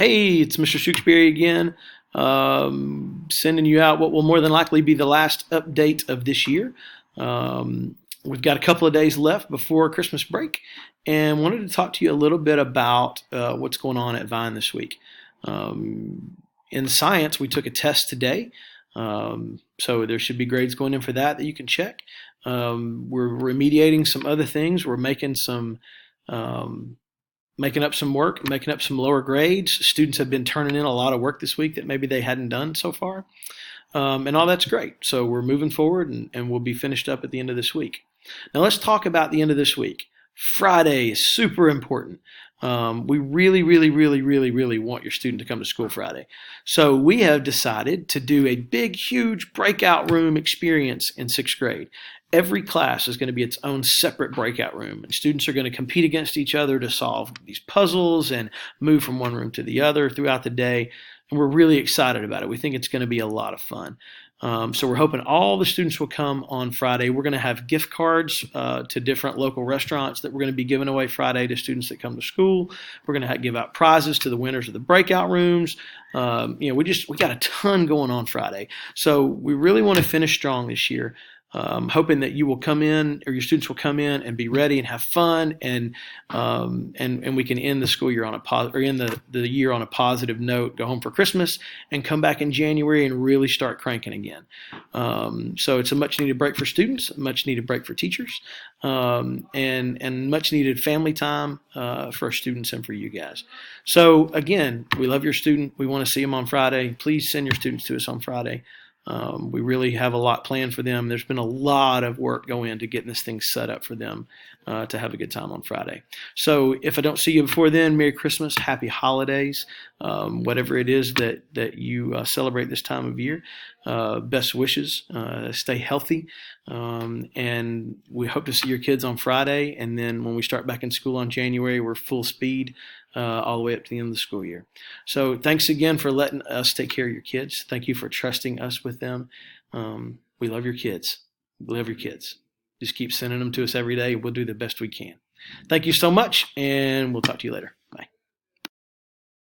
Hey, it's Mr. Shukespeare again, sending you out what will more than likely be the last update of this year. We've got a couple of days left before Christmas break, and wanted to talk to you a little bit about what's going on at Vine this week. In science, we took a test today, so there should be grades going in for that you can check. We're remediating some other things. We're um, making up some work, making up some lower grades. Students have been turning in a lot of work this week that maybe they hadn't done so far. And all that's great. So we're moving forward and we'll be finished up at the end of this week. Now let's talk about the end of this week. Friday is super important. We really, really, really, really, really want your student to come to school Friday. So we have decided to do a big, huge breakout room experience in sixth grade. Every class is going to be its own separate breakout room, and students are going to compete against each other to solve these puzzles and move from one room to the other throughout the day. And we're really excited about it. We think it's going to be a lot of fun. So we're hoping all the students will come on Friday. We're going to have gift cards to different local restaurants that we're going to be giving away Friday to students that come to school. We're going to give out prizes to the winners of the breakout rooms. We got a ton going on Friday. So we really want to finish strong this year. Hoping that you will come in, or your students will come in and be ready and have fun, and we can end the school year on end the year on a positive note. Go home for Christmas and come back in January and really start cranking again. So it's a much needed break for students, a much needed break for teachers, and much needed family time for our students and for you guys. So again, we love your student. We want to see them on Friday. Please send your students to us on Friday. We really have a lot planned for them. There's been a lot of work going into getting this thing set up for them to have a good time on Friday. So if I don't see you before then, Merry Christmas, Happy Holidays, whatever it is that you celebrate this time of year. Best wishes. Stay healthy. And we hope to see your kids on Friday. And then when we start back in school on January, we're full speed all the way up to the end of the school year. So thanks again for letting us take care of your kids. Thank you for trusting us with them. We love your kids. We love your kids. Just keep sending them to us every day. We'll do the best we can. Thank you so much, and we'll talk to you later.